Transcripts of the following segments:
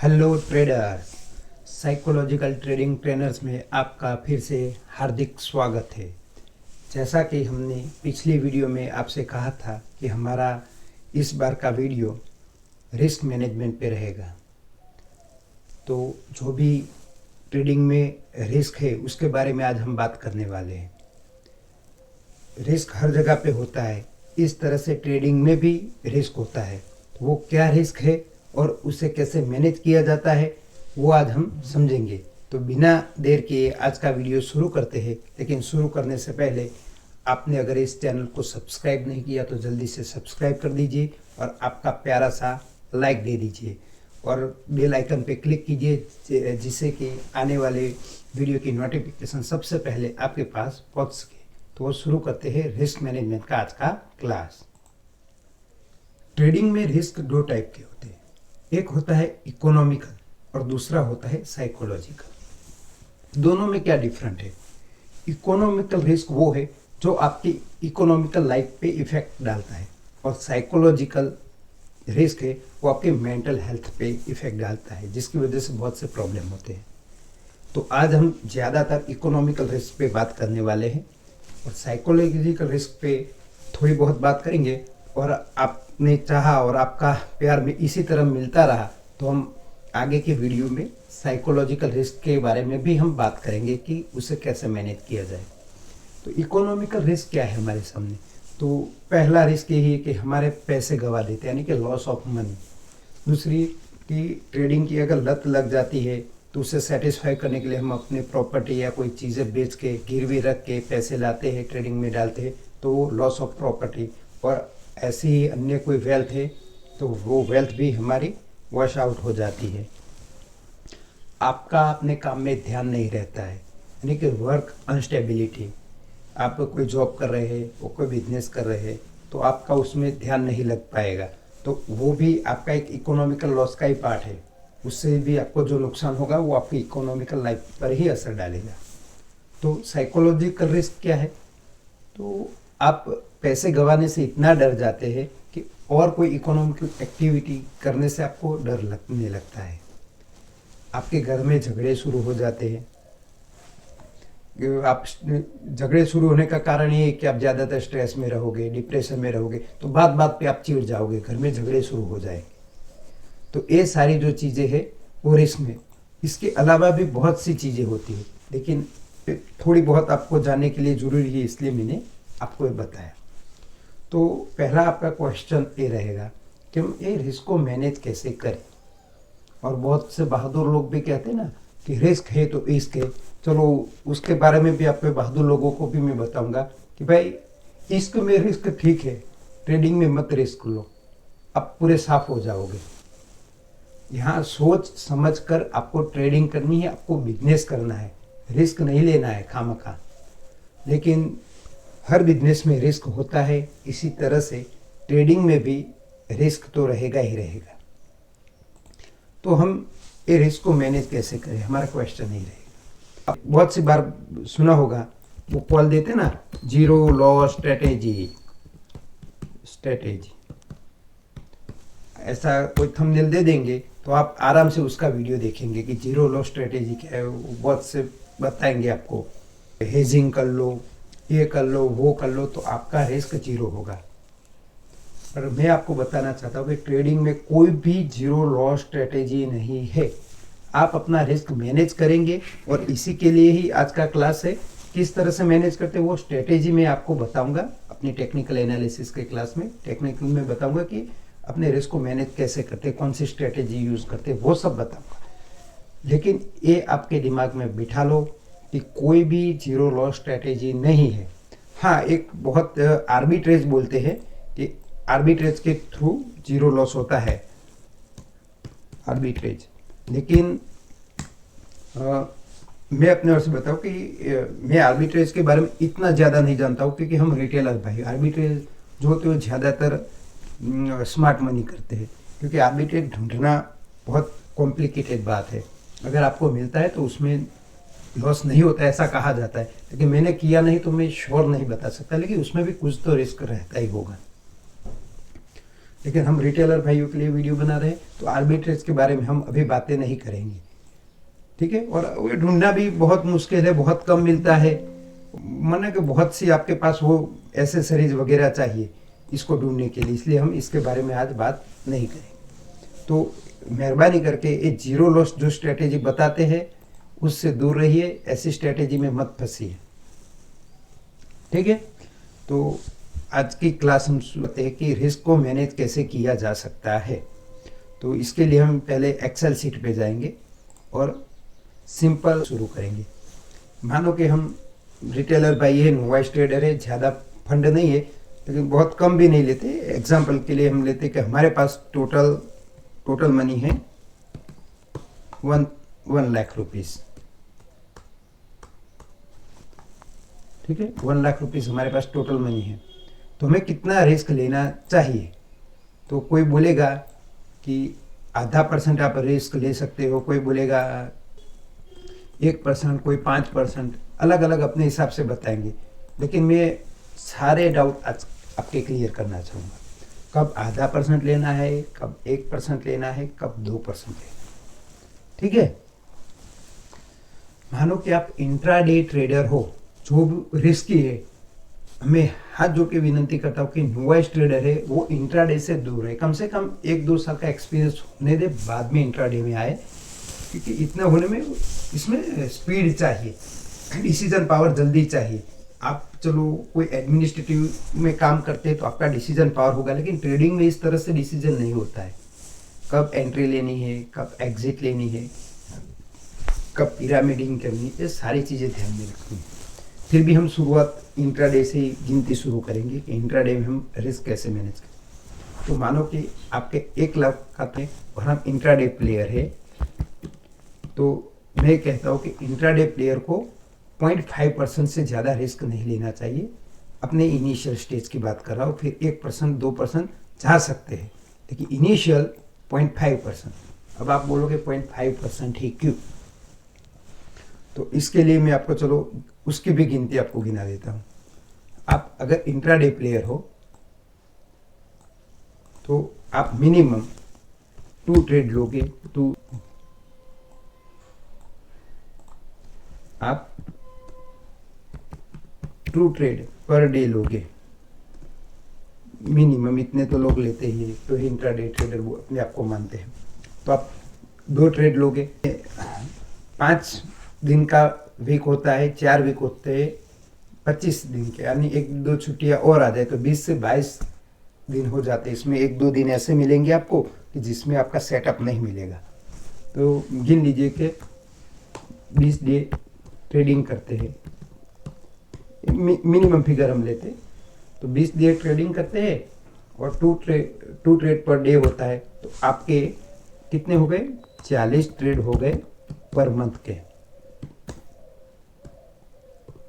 Hello traders, psychological trading trainers में आपका फिर से हार्दिक स्वागत है। जैसा कि हमने पिछली वीडियो में आपसे कहा था कि हमारा इस बार का वीडियो रिस्क मैनेजमेंट पे रहेगा। तो जो भी ट्रेडिंग में रिस्क है उसके बारे में आज हम बात करने वाले हैं। रिस्क हर जगह पे होता है, इस तरह से ट्रेडिंग में भी रिस्क होता है। तो वो क्या रिस्क है और उसे कैसे मैनेज किया जाता है वो आज हम समझेंगे। तो बिना देर किए आज का वीडियो शुरू करते हैं। लेकिन शुरू करने से पहले आपने अगर इस चैनल को सब्सक्राइब नहीं किया तो जल्दी से सब्सक्राइब कर दीजिए और आपका प्यारा सा लाइक दे दीजिए और बेल आइकन पे क्लिक कीजिए जिससे कि आने वाले वीडियो की नोटिफिकेशन सबसे पहले आपके पास पहुंच सके। तो शुरू करते हैं रिस्क मैनेजमेंट का आज का क्लास। ट्रेडिंग में रिस्क दो टाइप के होते हैं, एक होता है इकोनॉमिकल और दूसरा होता है साइकोलॉजिकल। दोनों में क्या डिफरेंट है? इकोनॉमिकल रिस्क वो है जो आपकी इकोनॉमिकल लाइफ पे इफेक्ट डालता है और साइकोलॉजिकल रिस्क है वो आपके मेंटल हेल्थ पे इफेक्ट डालता है, जिसकी वजह से बहुत से प्रॉब्लम होते हैं। तो आज हम ज़्यादातर इकोनॉमिकल रिस्क पे बात करने वाले हैं और साइकोलॉजिकल रिस्क पे थोड़ी बहुत बात करेंगे। और आपने चाहा और आपका प्यार में इसी तरह मिलता रहा तो हम आगे के वीडियो में साइकोलॉजिकल रिस्क के बारे में भी हम बात करेंगे कि उसे कैसे मैनेज किया जाए। तो इकोनॉमिकल रिस्क क्या है हमारे सामने? तो पहला रिस्क यही है कि हमारे पैसे गंवा देते हैं, यानी कि लॉस ऑफ मनी। दूसरी कि ट्रेडिंग की अगर लत लग जाती है तो उसे सेटिस्फाई करने के लिए हम अपने प्रॉपर्टी या कोई चीज़ें बेच के गिरवी रख के पैसे लाते हैं, ट्रेडिंग में डालते हैं, तो वो लॉस ऑफ प्रॉपर्टी। और ऐसी ही अन्य कोई वेल्थ है तो वो वेल्थ भी हमारी वॉश आउट हो जाती है। आपका अपने काम में ध्यान नहीं रहता है, यानी कि वर्क अनस्टेबिलिटी। आप कोई जॉब कर रहे हैं, वो कोई बिजनेस कर रहे हैं तो आपका उसमें ध्यान नहीं लग पाएगा, तो वो भी आपका एक इकोनॉमिकल लॉस का ही पार्ट है। उससे भी आपको जो नुकसान होगा वो आपकी इकोनॉमिकल लाइफ पर ही असर डालेगा। तो साइकोलॉजिकल रिस्क क्या है? तो आप पैसे गंवाने से इतना डर जाते हैं कि और कोई इकोनॉमिकल एक्टिविटी करने से आपको डर लगने लगता है। आपके घर में झगड़े शुरू हो जाते हैं। आप झगड़े शुरू होने का कारण ये है कि आप ज़्यादातर स्ट्रेस में रहोगे, डिप्रेशन में रहोगे, तो बात बात पे आप चिढ़ जाओगे, घर में झगड़े शुरू हो जाएंगे। तो ये सारी जो चीज़ें हैं वो रिस्क में। इसके अलावा भी बहुत सी चीज़ें होती हैं, लेकिन थोड़ी बहुत आपको जानने के लिए ज़रूरी है, इसलिए मैंने आपको ये बताया। तो पहला आपका क्वेश्चन ये रहेगा कि हम ये रिस्क को मैनेज कैसे करें। और बहुत से बहादुर लोग भी कहते हैं ना कि रिस्क है तो इश्क है। चलो उसके बारे में भी आपके बहादुर लोगों को भी मैं बताऊंगा कि भाई इश्क में रिस्क ठीक है, ट्रेडिंग में मत रिस्क लो, आप पूरे साफ हो जाओगे। यहाँ सोच समझ कर आपको ट्रेडिंग करनी है, आपको बिजनेस करना है, रिस्क नहीं लेना है खामखा। लेकिन हर बिजनेस में रिस्क होता है, इसी तरह से ट्रेडिंग में भी रिस्क तो रहेगा ही रहेगा। तो हम ये रिस्क को मैनेज कैसे करें, हमारा क्वेश्चन नहीं रहेगा। बहुत सी बार सुना होगा वो कॉल देते ना, जीरो लॉस स्ट्रेटेजी। ऐसा कोई थंबनेल दे देंगे तो आप आराम से उसका वीडियो देखेंगे कि जीरो लॉस स्ट्रेटेजी क्या है। वो बहुत से बताएंगे आपको, हेजिंग कर लो, ये कर लो, वो कर लो, तो आपका रिस्क जीरो होगा। पर मैं आपको बताना चाहता हूँ कि ट्रेडिंग में कोई भी जीरो लॉस स्ट्रेटेजी नहीं है। आप अपना रिस्क मैनेज करेंगे और इसी के लिए ही आज का क्लास है। किस तरह से मैनेज करते हैं वो स्ट्रेटेजी मैं आपको बताऊंगा अपनी टेक्निकल एनालिसिस के क्लास में। टेक्निकल में बताऊंगा कि अपने रिस्क को मैनेज कैसे करते हैं, कौन सी स्ट्रेटेजी यूज़ करते हैं, वो सब बताऊंगा। लेकिन ये आपके दिमाग में बिठा लो कि कोई भी जीरो लॉस स्ट्रेटेजी नहीं है। हाँ, एक बहुत आर्बिट्रेज बोलते हैं कि आर्बिट्रेज के थ्रू जीरो लॉस होता है, आर्बिट्रेज। लेकिन मैं अपने ओर से बताऊँ कि मैं आर्बिट्रेज के बारे में इतना ज़्यादा नहीं जानता हूँ, क्योंकि हम रिटेलर भाई आर्बिट्रेज जो होते हैं ज़्यादातर स्मार्ट मनी करते हैं, क्योंकि आर्बिट्रेज ढूंढना बहुत कॉम्प्लिकेटेड बात है। अगर आपको मिलता है तो उसमें लॉस नहीं होता, ऐसा कहा जाता है। लेकिन मैंने किया नहीं तो मैं श्योर नहीं बता सकता, लेकिन उसमें भी कुछ तो रिस्क रहता ही होगा। लेकिन हम रिटेलर भाइयों के लिए वीडियो बना रहे हैं, तो आर्बिट्रेज के बारे में हम अभी बातें नहीं करेंगे, ठीक है। और वो ढूंढना भी बहुत मुश्किल है, बहुत कम मिलता है, माना कि बहुत सी आपके पास वो एसेसरीज वगैरह चाहिए इसको ढूंढने के लिए, इसलिए हम इसके बारे में आज बात नहीं करेंगे। तो मेहरबानी करके ये जीरो लॉस जो स्ट्रेटेजी बताते हैं उससे दूर रहिए, ऐसी स्ट्रेटेजी में मत फंसिए, ठीक है। तो आज की क्लास हम सुनते हैं कि रिस्क को मैनेज कैसे किया जा सकता है। तो इसके लिए हम पहले एक्सेल सीट पे जाएंगे और सिंपल शुरू करेंगे। मानो कि हम रिटेलर भाई है, नोवाइस ट्रेडर है, ज़्यादा फंड नहीं है लेकिन बहुत कम भी नहीं लेते। एग्जाम्पल के लिए हम लेते कि हमारे पास टोटल मनी है 1 लाख रुपीज़, ठीक है। 1 लाख रुपीज़ हमारे पास टोटल मनी है, तो हमें कितना रिस्क लेना चाहिए। तो कोई बोलेगा कि ½ आप रिस्क ले सकते हो, कोई बोलेगा 1%, कोई 5%, अलग अलग अपने हिसाब से बताएंगे। लेकिन मैं सारे डाउट आज आपके क्लियर करना चाहूँगा, कब ½ लेना है, कब 1% लेना है, कब 2% लेना है, ठीक है। मानो कि आप इंट्राडे ट्रेडर हो, जो रिस्की है, मैं हाथ जोड़ के विनती करता हूँ कि नोवाइस ट्रेडर है वो इंट्राडे से दूर है, कम से कम 1-2 साल का एक्सपीरियंस होने दे, बाद में इंट्राडे में आए, क्योंकि इतना होने में इसमें स्पीड चाहिए, डिसीजन पावर जल्दी चाहिए। आप चलो कोई एडमिनिस्ट्रेटिव में काम करते हैं तो आपका डिसीजन पावर होगा, लेकिन ट्रेडिंग में इस तरह से डिसीजन नहीं होता है। कब एंट्री लेनी है, कब एग्जिट लेनी है, कब पिरामिडिंग करनी है, ये सारी चीज़ें ध्यान में रखनी है। फिर भी हम शुरुआत इंट्राडे से ही गिनती शुरू करेंगे कि इंट्राडे में हम रिस्क कैसे मैनेज करें। तो मानो कि आपके 1 लाख खाते हैं और हम इंट्राडे प्लेयर है, तो मैं कहता हूँ कि इंट्राडे प्लेयर को 0.5% से ज़्यादा रिस्क नहीं लेना चाहिए। अपने इनिशियल स्टेज की बात कर रहा हूँ, फिर 1% 2% जा सकते हैं, लेकिन इनिशियल 0.5%। अब आप बोलोगे 0.5% ही क्यों? तो इसके लिए मैं आपको चलो उसकी भी गिनती आपको गिना देता हूँ। आप अगर इंट्राडे प्लेयर हो तो आप मिनिमम 2 ट्रेड लोगे, आप 2 ट्रेड पर डे लोगे मिनिमम, इतने तो लोग लेते ही हैं, तो इंट्राडे ट्रेडर वो अपने आप को मानते हैं। तो आप 2 ट्रेड लोगे, 5 दिन का वीक होता है, 4 वीक होते हैं 25 दिन के, यानी 1-2 छुट्टियां और आ जाए तो 20 से 22 दिन हो जाते हैं। इसमें 1-2 दिन ऐसे मिलेंगे आपको कि जिसमें आपका सेटअप नहीं मिलेगा। तो गिन लीजिए कि 20 डे ट्रेडिंग करते हैं, मिनिमम फिगर हम लेते हैं, तो 20 डे ट्रेडिंग करते हैं और 2 ट्रेड पर डे होता है, तो आपके कितने हो गए? 40 ट्रेड हो गए पर मंथ के,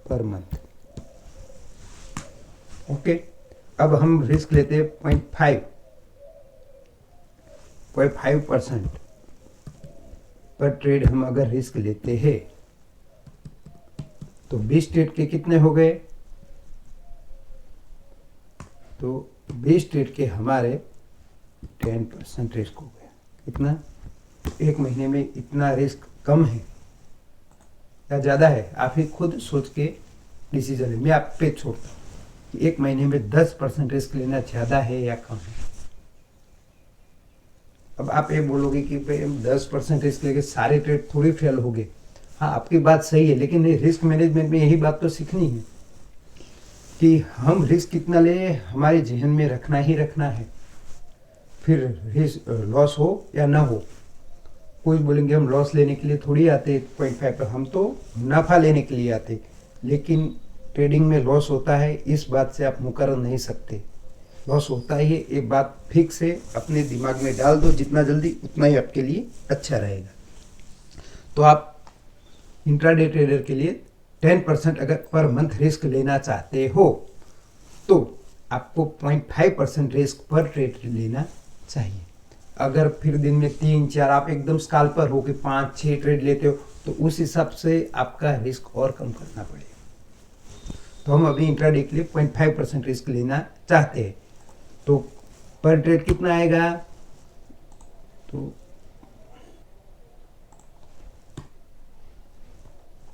पर मंथ, ओके। अब हम रिस्क लेते हैं 0.5% पर ट्रेड हम अगर रिस्क लेते हैं तो 20 ट्रेड के कितने हो गए? तो 20 ट्रेड के हमारे 10% रिस्क हो गया। कितना? 1 महीने में इतना रिस्क कम है या ज़्यादा है? आप ही खुद सोच के डिसीजन है, मैं आप पे छोड़ता हूँ कि 1 महीने में 10% रिस्क लेना ज़्यादा है या कम है। अब आप ये बोलोगे कि भाई 10% रिस्क लेके सारे ट्रेड थोड़ी फेल हो गए। हाँ, आपकी बात सही है, लेकिन रिस्क मैनेजमेंट में यही बात तो सीखनी है कि हम रिस्क कितना ले, हमारे जहन में रखना ही रखना है। फिर रिस्क लॉस हो या ना हो, कोई बोलेंगे हम लॉस लेने के लिए थोड़ी आते 0.5 पर, हम तो मुनाफा लेने के लिए आते। लेकिन ट्रेडिंग में लॉस होता है, इस बात से आप मुकर नहीं सकते। लॉस होता ही है, ये बात फिक्स है, अपने दिमाग में डाल दो, जितना जल्दी उतना ही आपके लिए अच्छा रहेगा। तो आप इंट्राडे ट्रेडर के लिए 10% अगर पर मंथ रिस्क लेना चाहते हो तो आपको 0.5% रिस्क पर ट्रेड लेना चाहिए। अगर फिर दिन में 3-4 आप एकदम स्काल्पर हो कि 5-6 ट्रेड लेते हो तो उस हिसाब से आपका रिस्क और कम करना पड़ेगा। तो हम अभी इंट्राडे के लिए 0.5% रिस्क लेना चाहते हैं, तो पर ट्रेड कितना आएगा, तो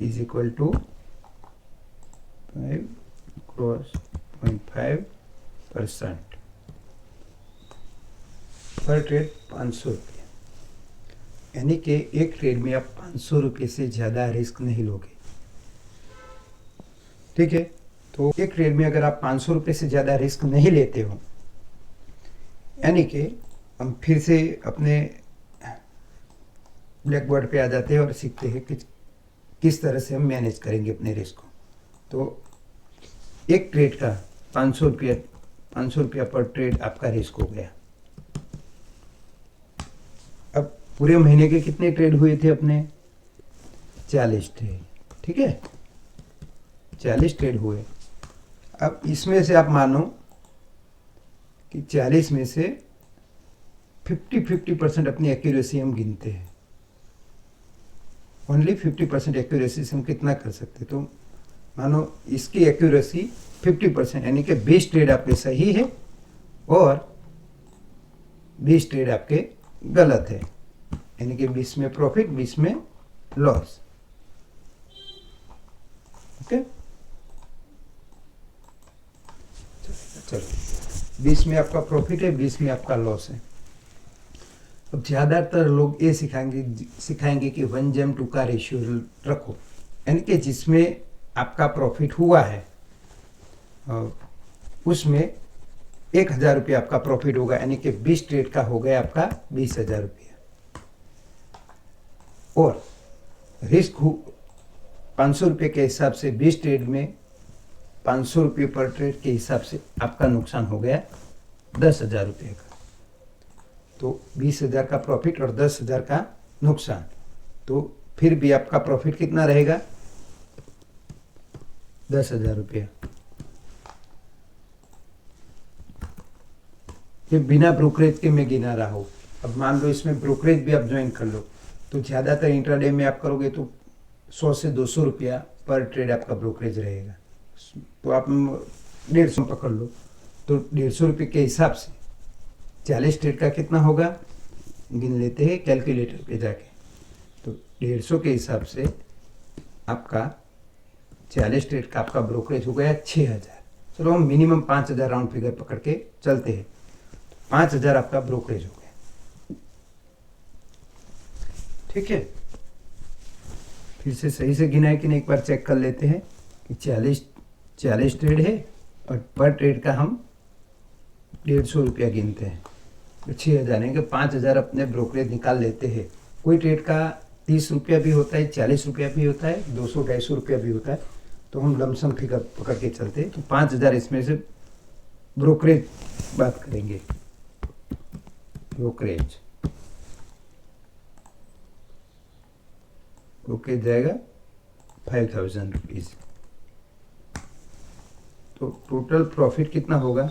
इज इक्वल टू 5 क्रॉस 0.5% पर ट्रेड 500 रुपये। यानी कि एक ट्रेड में आप 500 रुपये से ज़्यादा रिस्क नहीं लोगे। ठीक है, तो एक ट्रेड में अगर आप 500 रुपये से ज़्यादा रिस्क नहीं लेते हो, यानी कि हम फिर से अपने ब्लैक बोर्ड पे आ जाते हैं और सीखते हैं कि किस तरह से हम मैनेज करेंगे अपने रिस्क को। तो एक ट्रेड का 500 रुपया पर ट्रेड आपका रिस्क हो गया। अब पूरे महीने के कितने ट्रेड हुए थे अपने, 40 ट्रेड। ठीक है, 40 ट्रेड हुए। अब इसमें से आप मानो कि 40 में से 50% अपनी एक्यूरेसी हम गिनते हैं। ओनली 50% एक्यूरेसी से हम कितना कर सकते, तो मानो इसकी एक्यूरेसी 50%, यानी कि 20 ट्रेड आपके सही है और 20 ट्रेड आपके गलत है, यानी कि 20 में प्रॉफिट 20 में लॉस। ओके, चलो 20 में आपका प्रॉफिट है, 20 में आपका लॉस है। अब ज़्यादातर लोग ये सिखाएंगे कि 1:2 का रेशियो रखो, यानी कि जिसमें आपका प्रॉफिट हुआ है उसमें 1000 रुपये आपका प्रॉफिट होगा, यानी कि 20 ट्रेड का हो गया आपका 20,000 रुपया। और रिस्क 500 रुपये के हिसाब से 20 ट्रेड में 500 रुपये पर ट्रेड के हिसाब से आपका नुकसान हो गया 10,000 रुपये का। तो 20,000 का प्रॉफिट और 10,000 का नुकसान, तो फिर भी आपका प्रॉफिट कितना रहेगा, 10,000 रुपया। ये बिना ब्रोकरेज के मैं गिना रहा हूँ। अब मान लो इसमें ब्रोकरेज भी आप ज्वाइन कर लो, तो ज़्यादातर इंट्राडे में आप करोगे तो 100 से 200 रुपया पर ट्रेड आपका ब्रोकरेज रहेगा। तो आप 150 पकड़ लो, तो 150 रुपये के हिसाब से 40 ट्रेड का कितना होगा, गिन लेते हैं कैलकुलेटर पे जाके। तो 150 के हिसाब से आपका 40 ट्रेड का आपका ब्रोकरेज हो गया 6,000। चलो हम मिनिमम 5,000 राउंड फिगर पकड़ के चलते हैं, तो 5,000 आपका ब्रोकरेज हो गया। ठीक है, फिर से सही से गिना है कि नहीं एक बार चेक कर लेते हैं कि 40 ट्रेड है और पर ट्रेड का हम 150 रुपया गिनते हैं, तो 6,000 है कि 5,000 अपने ब्रोकरेज निकाल लेते हैं। कोई ट्रेड का 30 रुपया भी होता है, 40 रुपया भी होता है, 200-250 रुपया भी होता है, तो हम लमसम फिगर पकड़ के चलते हैं। तो 5,000 इसमें से ब्रोकरेज बात करेंगे। ब्रोकरेज जाएगा 5,000 रुपीज़। तो टोटल प्रॉफिट कितना होगा,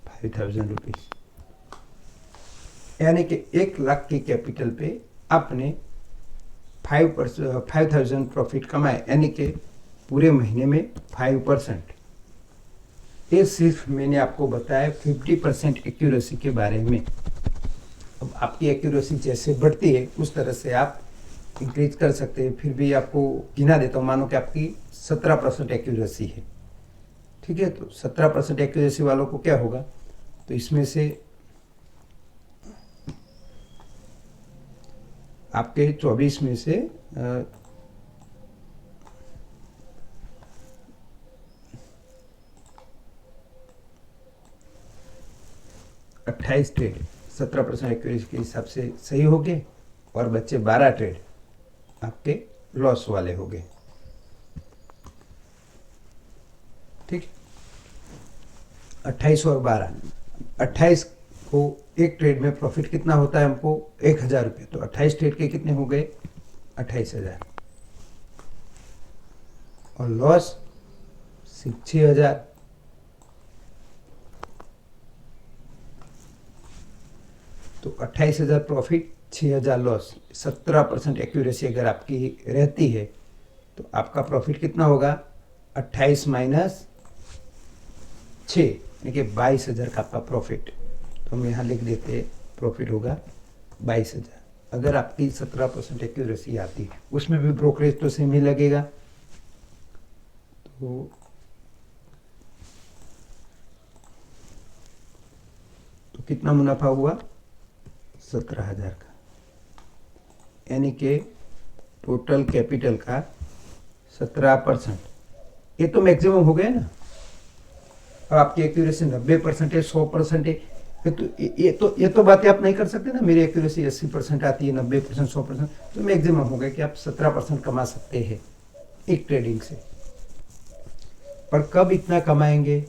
5,000 रुपीज़, यानी कि 1 लाख के कैपिटल पे आपने 5,000 प्रॉफिट कमाए, यानी कि पूरे महीने में 5%। ये सिर्फ मैंने आपको बताया 50% एक्यूरेसी के बारे में। अब आपकी एक्यूरेसी जैसे बढ़ती है उस तरह से आप इंक्रीज कर सकते हैं। फिर भी आपको गिना देता हूँ, मानो कि आपकी 17% एक्यूरेसी है। ठीक है, तो 17% एक्यूरेसी वालों को क्या होगा, तो इसमें से आपके 24 में से 28 ट्रेड 17% एक्यूरेसी के हिसाब से सही हो गए और बच्चे 12 ट्रेड आपके लॉस वाले हो गए। ठीक, 28 और 12, 28 को एक ट्रेड में प्रॉफिट कितना होता है हमको 1,000 रुपये, तो 28 ट्रेड के कितने हो गए 28,000 और लॉस 6,000। तो 28,000 प्रॉफिट 6,000 लॉस, 17% एक्यूरेसी अगर आपकी रहती है तो आपका प्रॉफिट कितना होगा 28 माइनस 6 यानी कि 22,000 का आपका प्रॉफिट। तो हम यहाँ लिख देते हैं प्रॉफिट होगा 22,000। अगर आपकी 17% एक्यूरेसी आती है, उसमें भी ब्रोकरेज तो सेम ही लगेगा। तो कितना मुनाफा हुआ? 17,000 का, यानी कि टोटल कैपिटल का 17%। ये तो मैक्सिमम हो गया ना। अब आपकी एक्यूरेसी 90% है, 100% है, ये तो बातें आप नहीं कर सकते ना। मेरी एक्यूरेसी 80% आती है, 90%, 100%, तो मैक्सिमम हो गया कि आप 17% कमा सकते हैं एक ट्रेडिंग से। पर कब इतना कमाएंगे?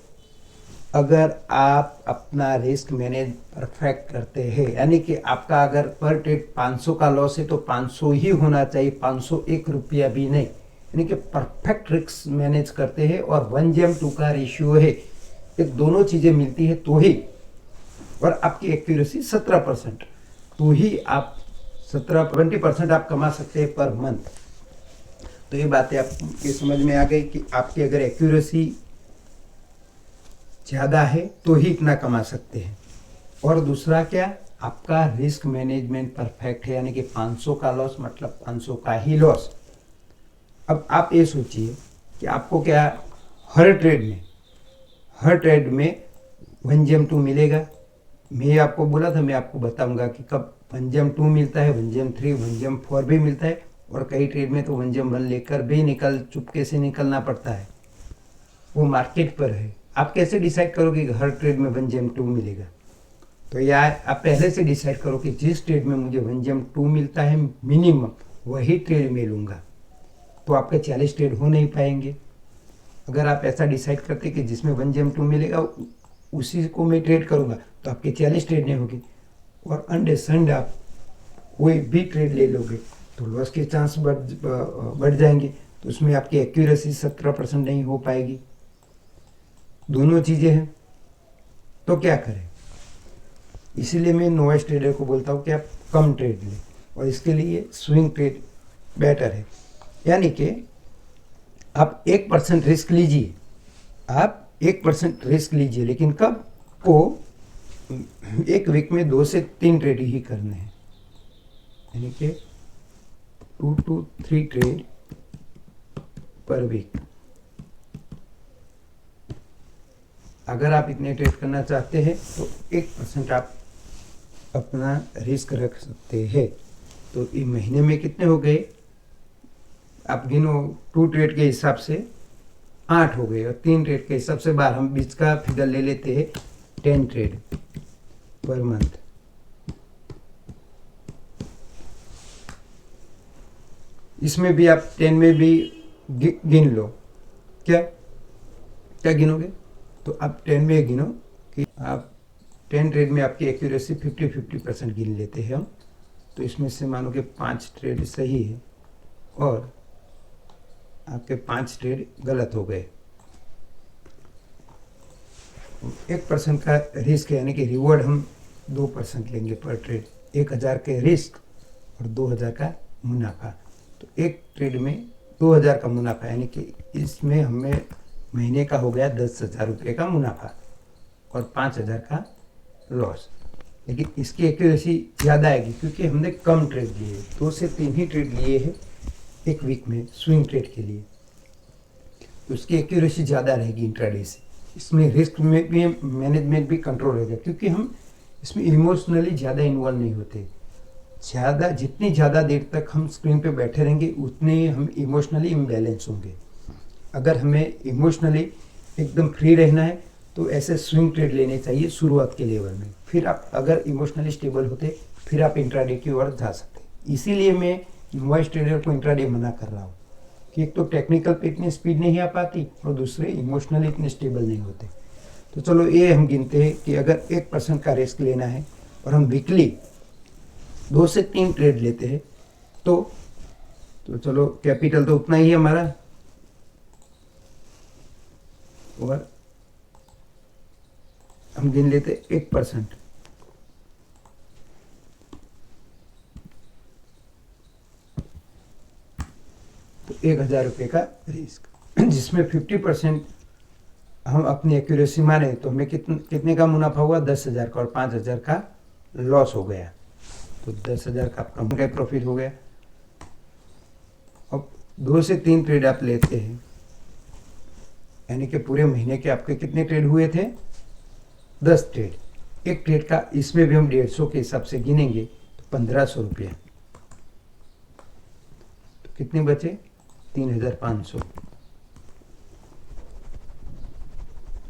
अगर आप अपना रिस्क मैनेज परफेक्ट करते हैं, यानी कि आपका अगर पर ट्रेड 500 का लॉस है तो 500 ही होना चाहिए, 501 रुपया भी नहीं। यानी कि परफेक्ट रिस्क मैनेज करते हैं और 1:2 का रेशियो है, ये दोनों चीज़ें मिलती है तो ही, और आपकी एक्यूरेसी 17%, तो ही आप 20% आप कमा सकते हैं पर मंथ। तो ये बातें आपके समझ में आ गई कि आपकी अगर एक्यूरेसी ज़्यादा है तो ही इतना कमा सकते हैं। और दूसरा क्या, आपका रिस्क मैनेजमेंट परफेक्ट है, यानी कि 500 का लॉस मतलब 500 का ही लॉस। अब आप ये सोचिए कि आपको क्या हर ट्रेड में 1:2 मिलेगा। मैं आपको बोला था, मैं आपको बताऊंगा कि कब 1:2 मिलता है, 1:3, 1:4 भी मिलता है, और कई ट्रेड में तो 1:1 लेकर भी चुपके से निकलना पड़ता है। वो मार्केट पर है। आप कैसे डिसाइड करोगे कि हर ट्रेड में 1:2 मिलेगा? तो यार आप पहले से डिसाइड करो कि जिस ट्रेड में मुझे 1:2 मिलता है मिनिमम, वही ट्रेड में लूँगा। तो आपके 40 ट्रेड हो नहीं पाएंगे। अगर आप ऐसा डिसाइड करते कि जिसमें 1:2 मिलेगा उसी को मैं ट्रेड करूँगा, तो आपके 40 ट्रेड नहीं होगी, और अंडरस्टैंड आप कोई भी ट्रेड ले लोगे तो लॉस के चांस बढ़ जाएंगे। तो उसमें आपकी एक्यूरेसी 17% नहीं हो पाएगी। दोनों चीज़ें हैं, तो क्या करें? इसीलिए मैं नोवाइस ट्रेडर को बोलता हूँ कि आप कम ट्रेड लें, और इसके लिए स्विंग ट्रेड बेटर है। यानी कि आप 1% रिस्क लीजिए, आप 1% रिस्क लीजिए, लेकिन कब? को एक वीक में 2 से 3 ट्रेड ही करने हैं, यानी कि 2 to 3 ट्रेड पर वीक। अगर आप इतने ट्रेड करना चाहते हैं तो 1% आप अपना रिस्क रख सकते हैं। तो ये महीने में कितने हो गए? आप गिनो, 2 ट्रेड के हिसाब से 8 हो गए, और 3 ट्रेड के हिसाब से 12। हम बीच का फिगर ले लेते हैं, 10 ट्रेड पर मंथ। इसमें भी आप 10 में भी गिन लो। क्या क्या गिनोगे? तो आप 10 में गिनो कि आप 10 ट्रेड में आपकी एक्यूरेसी 50% गिन लेते हैं हम। तो इसमें से मानो कि 5 ट्रेड सही है और आपके 5 ट्रेड गलत हो गए। 1% का रिस्क है, यानी कि रिवॉर्ड हम 2% लेंगे पर ट्रेड। 1,000 के रिस्क और 2,000 का मुनाफा। तो एक ट्रेड में 2,000 का मुनाफा, यानी कि इसमें हमें महीने का हो गया 10,000 रुपये का मुनाफा और 5,000 का लॉस। लेकिन इसकी एक्यूरेसी ज़्यादा आएगी क्योंकि हमने कम ट्रेड लिए, 2 से 3 ही ट्रेड लिए हैं एक वीक में स्विंग ट्रेड के लिए। तो उसकी एक्यूरेसी ज़्यादा रहेगी इंट्राडे से। इसमें रिस्क में भी मैनेजमेंट भी कंट्रोल रहेगा, क्योंकि हम इसमें इमोशनली ज़्यादा इन्वॉल्व नहीं होते। जितनी ज़्यादा देर तक हम स्क्रीन पे बैठे रहेंगे उतने हम इमोशनली इम्बैलेंस होंगे। अगर हमें इमोशनली एकदम फ्री रहना है तो ऐसे स्विंग ट्रेड लेने चाहिए शुरुआत के लेवल में। फिर आप अगर इमोशनली स्टेबल होते फिर आप इंट्राडे की ओर जा सकते। इसीलिए मैं नोवाइस ट्रेडर को इंट्राडे मना कर रहा हूँ कि एक तो टेक्निकल पे इतनी स्पीड नहीं आ पाती और दूसरे इमोशनली इतने स्टेबल नहीं होते। तो चलो ये हम गिनते हैं कि अगर 1% का रिस्क लेना है और हम वीकली 2 से 3 ट्रेड लेते हैं तो चलो कैपिटल तो उतना ही है हमारा, और हम गिन लेते 1%। तो 1,000 रुपये का रिस्क, जिसमें 50% हम अपनी एक्यूरेसी माने तो हमें कितने का मुनाफा हुआ, 10,000 का, और 5,000 का लॉस हो गया। तो 10,000 का आपका प्रॉफिट हो गया। अब 2 से 3 ट्रेड आप लेते हैं, यानी कि पूरे महीने के आपके कितने ट्रेड हुए थे, 10 ट्रेड। एक ट्रेड का इसमें भी हम 150 के हिसाब से गिनेंगे तो 1,500 रुपया, तो कितने बचे, 3,500।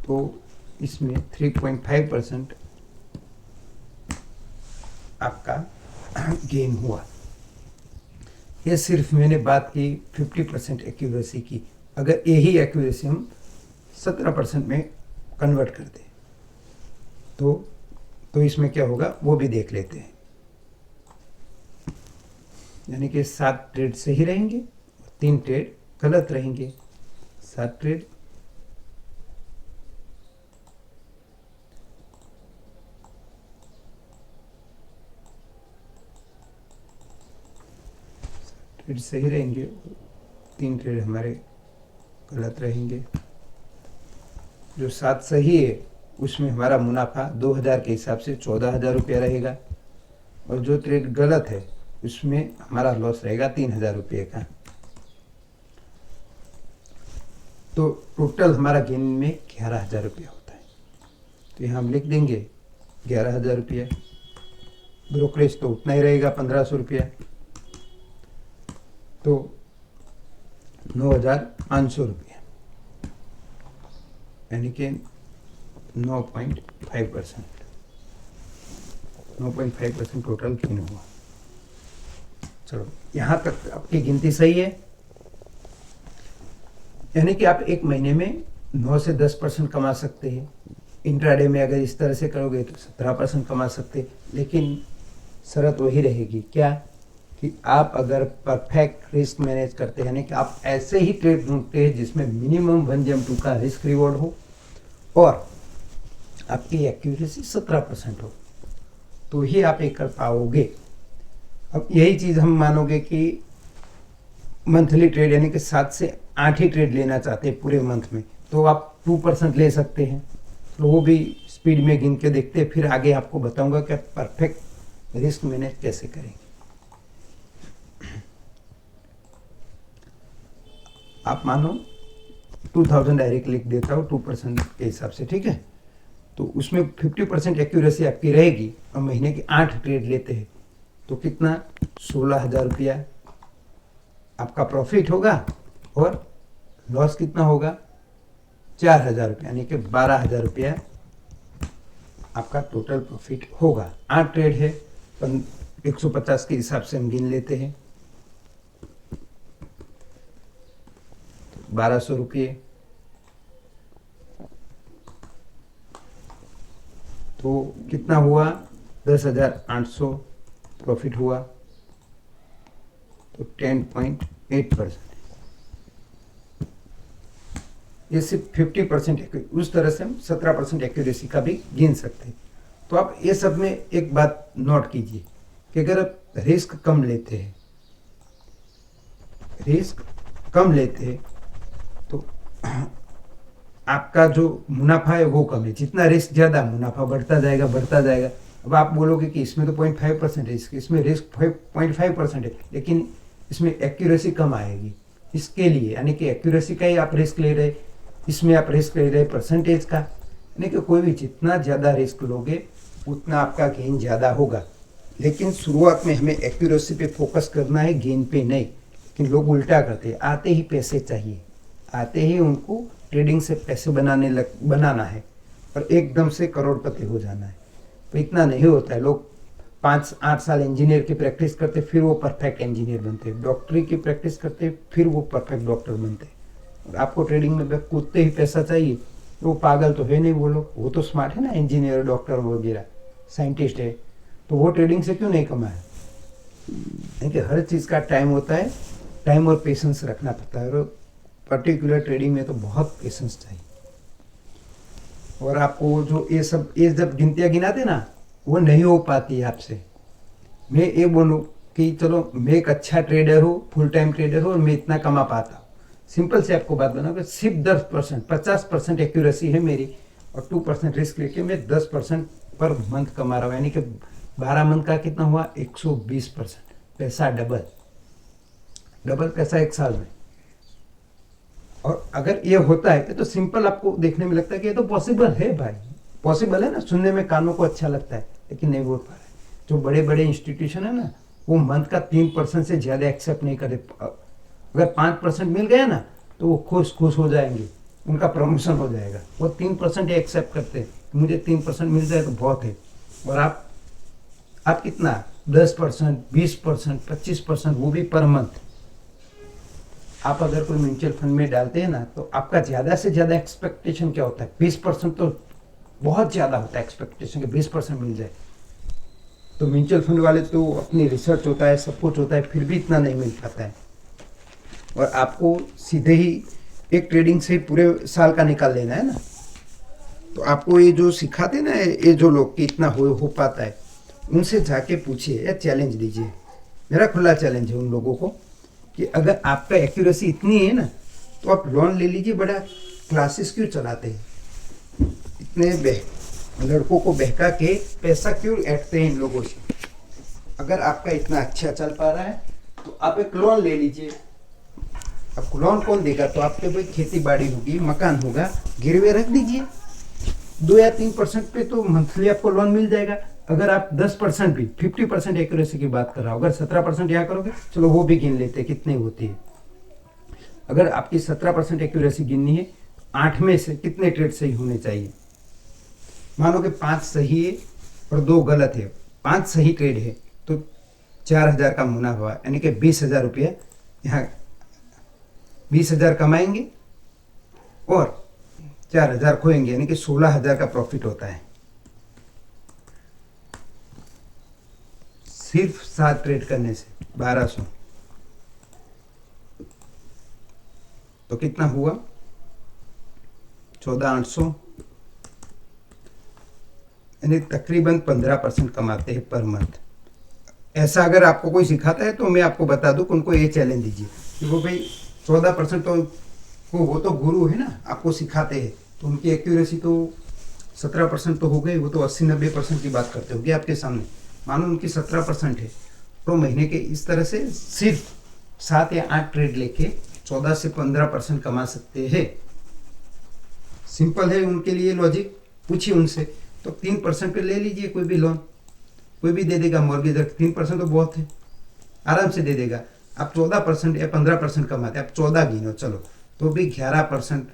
तो इसमें 3.5% आपका गेन हुआ। ये सिर्फ मैंने बात की 50% एक्यूरेसी की। अगर यही एक्यूरेसी हम 17% में कन्वर्ट कर दें तो इसमें क्या होगा वो भी देख लेते हैं। यानी कि 7 ट्रेड सही रहेंगे, 3 ट्रेड गलत रहेंगे। 7 ट्रेड सही रहेंगे, 3 ट्रेड हमारे गलत रहेंगे। जो 7 सही है उसमें हमारा मुनाफा 2,000 के हिसाब से 14,000 रुपया रहेगा, और जो ट्रेड गलत है उसमें हमारा लॉस रहेगा 3,000 रुपये का। तो टोटल हमारा गेन में 11,000 रुपया होता है। तो यहाँ हम लिख देंगे 11,000 रुपया। ब्रोकरेज तो उतना ही रहेगा, 1,500 रुपया, तो 9,500 रुपया, यानी कि 9.5% टोटल गेन हुआ। चलो यहाँ तक आपकी गिनती सही है। यानी कि आप एक महीने में 9 से 10% कमा सकते हैं। इंट्राडे में अगर इस तरह से करोगे तो 17% कमा सकते, लेकिन शर्त वही रहेगी क्या, कि आप अगर परफेक्ट रिस्क मैनेज करते हैं, यानी कि आप ऐसे ही ट्रेड ढूंढते हैं जिसमें मिनिमम 1/2 का रिस्क रिवॉर्ड हो और आपकी एक्यूरेसी 17% हो, तो ही आप ये कर पाओगे। अब यही चीज़ हम मानोगे कि मंथली ट्रेड यानी कि 7 से 8 ही ट्रेड लेना चाहते हैं पूरे मंथ में, तो आप 2% ले सकते हैं। तो वो भी स्पीड में गिन के देखते हैं, फिर आगे आपको बताऊंगा कि आप परफेक्ट रिस्क मैनेज कैसे करेंगे। आप मानो 2000 डायरेक्ट लिख देता हूँ 2% के हिसाब से, ठीक है। तो उसमें 50% एक्यूरेसी आपकी रहेगी और महीने के 8 ट्रेड लेते हैं तो कितना, 16,000 रुपया आपका प्रॉफिट होगा, और लॉस कितना होगा, 4,000 रुपया, यानी कि 12,000 रुपया आपका टोटल प्रॉफिट होगा। 8 ट्रेड है, 150 के हिसाब से हम गिन लेते हैं, 1,200 रुपये, तो कितना हुआ, 10,800 प्रॉफिट हुआ, तो 10.8%। ये सिर्फ 50%, उस तरह से हम 17% एक्यूरेसी का भी गिन सकते हैं। तो आप ये सब में एक बात नोट कीजिए कि अगर आप रिस्क कम लेते हैं, तो आपका जो मुनाफा है वो कम है। जितना रिस्क ज़्यादा, मुनाफा बढ़ता जाएगा। अब आप बोलोगे कि इसमें तो 0.5% रिस्क, इसमें रिस्क 0.5% है, लेकिन इसमें एक्यूरेसी कम आएगी। इसके लिए यानी कि एक्यूरेसी का ही आप रिस्क ले रहे, इसमें आप रिस्क ले रहे परसेंटेज का, यानी कि कोई भी जितना ज़्यादा रिस्क लोगे उतना आपका गेन ज़्यादा होगा। लेकिन शुरुआत में हमें एक्यूरेसी पे फोकस करना है, गेन पे नहीं। लेकिन लोग उल्टा करते हैं, आते ही पैसे चाहिए, आते ही उनको ट्रेडिंग से पैसे बनाना है और एकदम से करोड़पति हो जाना है। तो इतना नहीं होता है। लोग 5-8 साल इंजीनियर की प्रैक्टिस करते, फिर वो परफेक्ट इंजीनियर बनते, डॉक्टरी की प्रैक्टिस करते, फिर वो परफेक्ट डॉक्टर बनते। और आपको ट्रेडिंग में कूदते ही पैसा चाहिए, तो वो पागल तो है नहीं वो लोग, वो तो स्मार्ट है ना, इंजीनियर, डॉक्टर वगैरह, साइंटिस्ट है, तो वो ट्रेडिंग से क्यों नहीं कमाए। क्योंकि हर चीज़ का टाइम होता है, टाइम और पेशेंस रखना पड़ता है, और पर्टिकुलर ट्रेडिंग में तो बहुत पेशेंस चाहिए। और आपको जो ये जब गिनतियाँ गिनाते ना, वो नहीं हो पाती है आपसे। मैं ये बोलूँ कि चलो मैं एक अच्छा ट्रेडर हूँ, फुल टाइम ट्रेडर हूँ और मैं इतना कमा पाता हूँ, सिंपल से आपको बात बनाऊंगा, सिर्फ 10%, 50% एक्यूरेसी है मेरी और 2% रिस्क लेके मैं 10% पर मंथ कमा रहा हूँ, यानी कि 12 मंथ का कितना हुआ, 120%। पैसा डबल पैसा एक साल में। और अगर ये होता है तो सिंपल आपको देखने में लगता है कि ये तो पॉसिबल है भाई, पॉसिबल है ना, सुनने में कानों को अच्छा लगता है, लेकिन नहीं हो पा रहा है। जो बड़े बड़े इंस्टीट्यूशन है ना, वो मंथ का 3% से ज़्यादा एक्सेप्ट नहीं करे। अगर 5% मिल गया ना तो वो खुश हो जाएंगे, उनका प्रमोशन हो जाएगा। वो 3% ही एक्सेप्ट करते हैं, मुझे 3% मिल जाए तो बहुत है। और आप कितना, 10%, 20%, 25%, वो भी पर मंथ। आप अगर कोई म्यूचुअल फंड में डालते हैं ना तो आपका ज़्यादा से ज़्यादा एक्सपेक्टेशन क्या होता है, 20%, तो बहुत ज़्यादा होता है एक्सपेक्टेशन कि 20% मिल जाए। तो म्यूचुअल फंड वाले तो अपनी रिसर्च होता है, सब कुछ होता है, फिर भी इतना नहीं मिल पाता है। और आपको सीधे ही एक ट्रेडिंग से पूरे साल का निकाल लेना है ना। तो आपको ये जो सिखाते ना, ये जो लोग कि इतना हो पाता है, उनसे जाके पूछिए या चैलेंज दीजिए। मेरा खुला चैलेंज है उन लोगों को कि अगर आपका एक्यूरेसी इतनी है ना तो आप लोन ले लीजिए। बड़ा क्लासेस क्यों चलाते हैं, इतने लड़कों को बहका के पैसा क्यों ऐंठते हैं इन लोगों से। अगर आपका इतना अच्छा चल पा रहा है तो आप एक लोन ले लीजिए। आपको लोन कौन देगा, तो आपके भाई खेती बाड़ी होगी, मकान होगा, गिरवे रख दीजिए। 2 या 3% पे तो मंथली आपको लोन मिल जाएगा। अगर आप 10% भी, 50% एक्यूरेसी की बात कर रहा हूँ, अगर 17% यहाँ करोगे, चलो वो भी गिन लेते हैं कितनी होती है। अगर आपकी 17% एक्यूरेसी गिननी है, 8 में से कितने ट्रेड सही होने चाहिए। मानो कि 5 सही है और 2 गलत है, 5 सही ट्रेड है तो 4000 का मुनाफा हुआ, यानी कि 20,000 रुपया यहाँ 20,000 कमाएंगे और 4,000 खोएंगे, यानी कि 16,000 का प्रॉफिट होता है सिर्फ 7 ट्रेड करने से। 1200 तो कितना हुआ, 14,800, यानी तकरीबन 15% कमाते हैं पर मंथ। ऐसा अगर आपको कोई सिखाता है तो मैं आपको बता दूं कि उनको ये चैलेंज दीजिए कि वो भाई 14% तो वो तो गुरु है ना, आपको सिखाते हैं, तो उनकी एक्यूरेसी तो 17% तो हो गई, वो तो 80-90% की बात करते होंगे आपके सामने। मानो उनकी 17% है तो महीने के इस तरह से सिर्फ 7 या 8 ट्रेड लेके 14 से 15% कमा सकते हैं। सिंपल है उनके लिए लॉजिक, पूछिए उनसे। तो 3% पे ले लीजिए कोई भी लोन, कोई भी दे देगा मॉर्गेज। 3% तो बहुत है, आराम से दे देगा। आप 14% या 15% कमाते, आप 14 गिनो चलो, तो भी 11%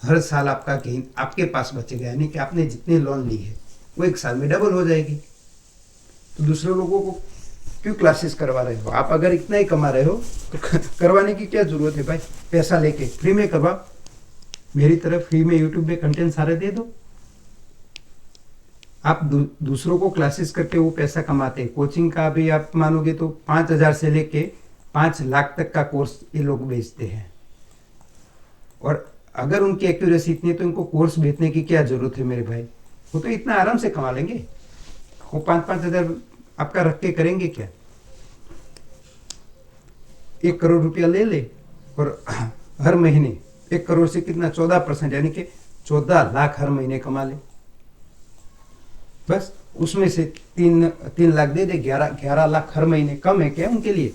हर साल आपका गेन आपके पास बचेगा, यानी कि आपने जितने लोन ली है वो एक साल में डबल हो जाएगी। तो दूसरे लोगों को क्यों क्लासेस करवा रहे हो, आप अगर इतना ही कमा रहे हो तो करवाने की क्या जरूरत है भाई। पैसा लेके फ्री में करवा, मेरी तरफ फ्री में यूट्यूब पे कंटेंट सारे दे दो। आप दूसरों को क्लासेस करके वो पैसा कमाते हैं। कोचिंग का भी आप मानोगे तो 5,000 से लेके 5 लाख तक का कोर्स ये लोग बेचते हैं। और अगर उनकी एक्यूरेसी इतनी है तो उनको कोर्स बेचने की क्या जरूरत है मेरे भाई, वो तो इतना आराम से कमा लेंगे। वो 5-5 हजार आपका रख के करेंगे क्या। 1 करोड़ रुपया ले ले और हर महीने 1 करोड़ से कितना 14%, यानी कि 14 लाख हर महीने कमा ले। बस उसमें से 3 लाख दे दे, 11 लाख हर महीने। कम है क्या उनके लिए।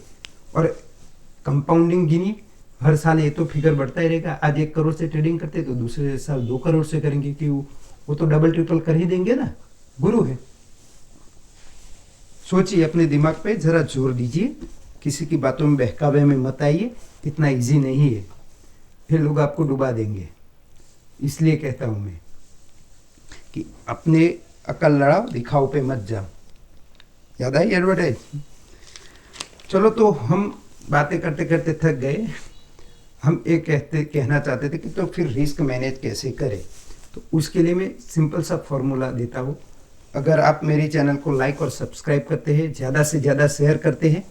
और कंपाउंडिंग गिनी, हर साल ये तो फिगर बढ़ता ही रहेगा। आज 1 करोड़ से ट्रेडिंग करते तो दूसरे साल 2 करोड़ से करेंगे, कि वो तो डबल ट्रिपल कर ही देंगे ना, गुरु है। सोचिए, अपने दिमाग पे जरा जोर दीजिए, किसी की बातों में बहकावे में मत आइए, इतना इजी नहीं है, फिर लोग आपको डुबा देंगे। इसलिए कहता हूं मैं कि अपने अकल लड़ाओ, दिखाओ पे मत जाओ। याद आई एडवर्टाइज। चलो, तो हम बातें करते करते थक गए। हम एक कहना चाहते थे कि तो फिर रिस्क मैनेज कैसे करें। तो उसके लिए मैं सिंपल सा फॉर्मूला देता हूँ। अगर आप मेरे चैनल को लाइक और सब्सक्राइब करते हैं, ज़्यादा से ज़्यादा शेयर करते हैं,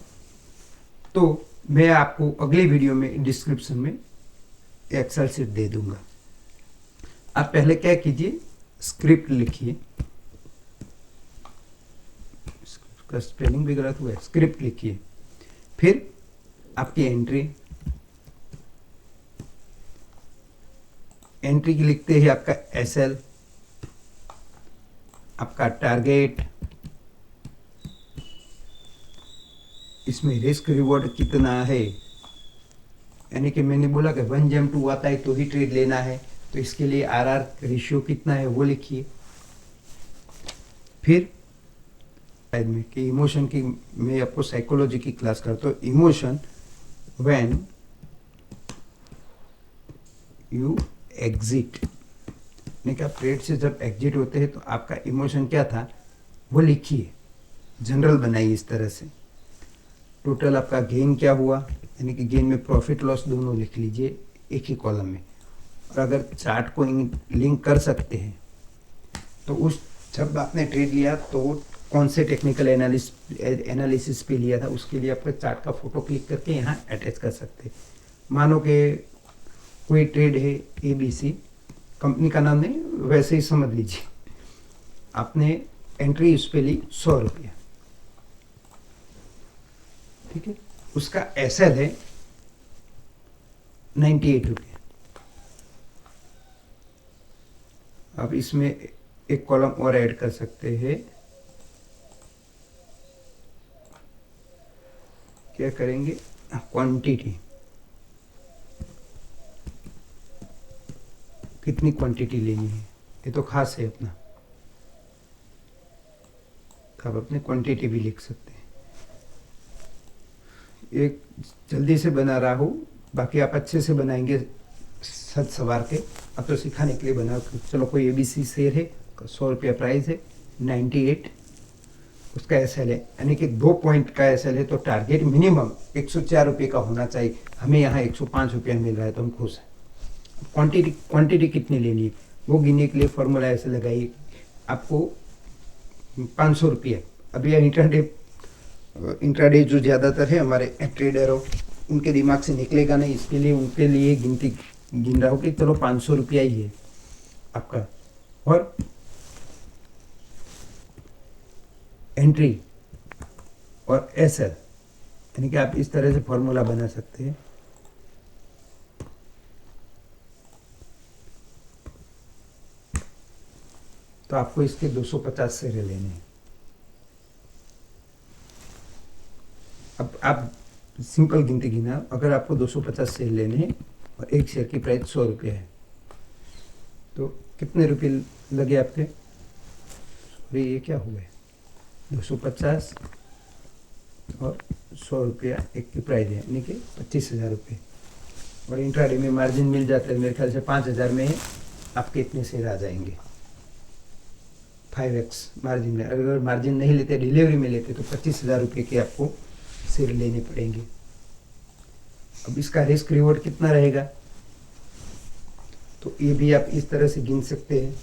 तो मैं आपको अगली वीडियो में डिस्क्रिप्शन में एक्सेल शीट दे दूंगा। आप पहले क्या कीजिए, स्क्रिप्ट लिखिए। इसका स्पेलिंग भी गलत हुआ है, स्क्रिप्ट लिखिए। फिर आपकी एंट्री, एंट्री की लिखते हैं आपका एसएल, आपका टारगेट, इसमें रिस्क रिवॉर्ड कितना है, यानी कि मैंने बोला कि 1:2 आता है तो ही ट्रेड लेना है, तो इसके लिए आरआर रेशियो कितना है वो लिखिए। फिर में कि इमोशन की मैं आपको साइकोलॉजी की क्लास करता हूँ। इमोशन व्हेन यू एग्जिट, यानी कि आप ट्रेड से जब एग्जिट होते हैं तो आपका इमोशन क्या था वो लिखिए, जनरल बनाइए इस तरह से। टोटल आपका गेन क्या हुआ, यानी कि गेन में प्रॉफिट लॉस दोनों लिख लीजिए एक ही कॉलम में। और अगर चार्ट को लिंक कर सकते हैं तो उस जब आपने ट्रेड लिया तो कौन से टेक्निकल एनालिसिस पे लिया था उसके लिए आपका चार्ट का फोटो क्लिक करके यहाँ अटैच कर सकते हैं। मानो कि कोई ट्रेड है ABC, कंपनी का नाम नहीं, वैसे ही समझ लीजिए, आपने एंट्री उस पर ली 100 रुपया, ठीक है, उसका एसएल है 98 रुपया। अब इसमें एक कॉलम और ऐड कर सकते हैं, क्या करेंगे, क्वांटिटी, कितनी क्वांटिटी लेनी है, ये तो खास है अपना, तो आप अपने क्वांटिटी भी लिख सकते हैं। एक जल्दी से बना रहा हूँ, बाकी आप अच्छे से बनाएंगे सच सवार के, अब तो सिखाने के लिए बना। चलो कोई ABC शेयर है, 100 रुपया प्राइस है, 98 उसका एसएल है, यानी कि 2 पॉइंट का एसएल है, तो टारगेट मिनिमम 104 रुपये का होना चाहिए। हमें यहाँ 105 रुपया मिल रहा है तो हम खुश हैं। क्वांटिटी कितनी लेनी है वो गिनने के लिए फॉर्मूला ऐसे लगाइए, आपको 500 रुपया। अभी इंट्राडे जो ज़्यादातर है हमारे ट्रेडर हो उनके दिमाग से निकलेगा नहीं, इसके लिए उनके लिए गिनती गिन रहा हो कि चलो 500 रुपया ही है आपका। और एंट्री और एसएल, यानी कि आप इस तरह से फॉर्मूला बना सकते हैं। तो आपको इसके 250 शेयर लेने हैं। अब आप सिंपल गिनती गिना, अगर आपको 250 शेयर लेने हैं और एक शेयर की प्राइस 100 रुपये है तो कितने रुपये लगे आपके, अरे ये क्या हुआ है, 250 और 100 रुपया एक की प्राइस है, यानी कि 25,000 रुपये। और इंट्राडे में मार्जिन मिल जाता है, मेरे ख्याल से 5,000 में आपके इतने शेयर आ जाएंगे, 5x मार्जिन में। अगर मार्जिन नहीं लेते, डिलीवरी में लेते तो 25,000 रुपये के आपको शेयर लेने पड़ेंगे। अब इसका रिस्क रिवॉर्ड कितना रहेगा, तो ये भी आप इस तरह से गिन सकते हैं।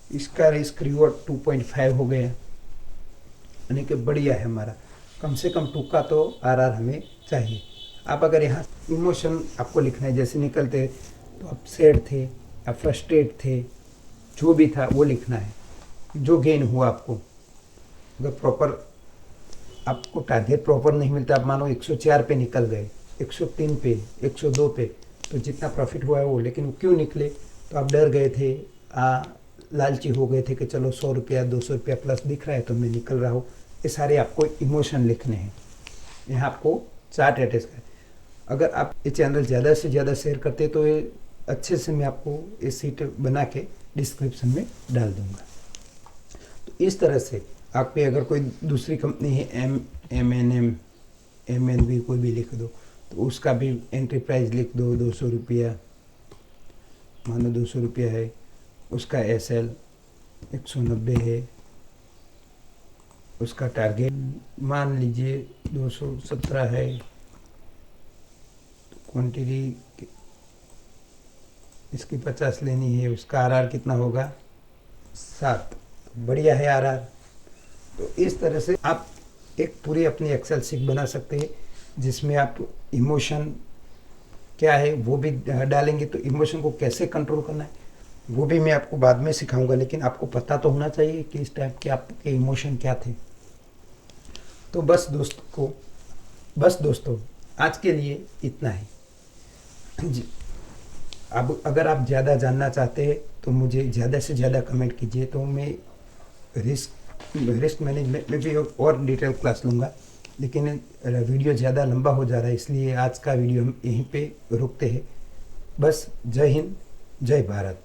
इसका रिस्क रिवॉर्ड 2.5 हो गया, यानी कि बढ़िया है हमारा, कम से कम 2 का तो आरआर हमें चाहिए। आप अगर यहाँ इमोशन आपको लिखना है, जैसे निकलते तो आप सैड थे, आप फ्रस्ट्रेट थे, जो भी था वो लिखना है, जो गेन हुआ आपको। अगर प्रॉपर आपको टारगेट प्रॉपर नहीं मिलता, आप मानो 104 पे निकल गए, 103 पे, 102 पे, तो जितना प्रॉफिट हुआ है वो, लेकिन क्यों निकले, तो आप डर गए थे, लालची हो गए थे कि चलो 100 रुपया 200 रुपया प्लस दिख रहा है तो मैं निकल रहा हूँ। ये सारे आपको इमोशन लिखने हैं, यहाँ आपको चार्ट अटैच करें। अगर आप ये चैनल ज़्यादा से ज़्यादा शेयर करते तो ये अच्छे से मैं आपको ये सीट बना के डिस्क्रिप्शन में डाल दूँगा। तो इस तरह से आप पे अगर कोई दूसरी कंपनी है MNB कोई भी लिख दो, तो उसका भी एंट्री प्राइस लिख दो 200 रुपया, मानो 200 रुपया है, उसका SL 190 है, उसका टारगेट मान लीजिए 217 है, क्वांटिटी इसकी 50 लेनी है, उसका आर कितना होगा 7। बढ़िया है आर। तो इस तरह से आप एक पूरी अपनी एक्सेल शीट बना सकते हैं जिसमें आप इमोशन क्या है वो भी डालेंगे। तो इमोशन को कैसे कंट्रोल करना है वो भी मैं आपको बाद में सिखाऊंगा, लेकिन आपको पता तो होना चाहिए कि इस टाइप के आपके इमोशन क्या थे। तो बस दोस्तों आज के लिए इतना ही जी। अब अगर आप ज़्यादा जानना चाहते हैं तो मुझे ज़्यादा से ज़्यादा कमेंट कीजिए, तो मैं रिस्क मैनेजमेंट में भी और डिटेल क्लास लूँगा। लेकिन वीडियो ज़्यादा लंबा हो जा रहा है, इसलिए आज का वीडियो हम यहीं पे रुकते हैं। बस जय हिंद, जय भारत।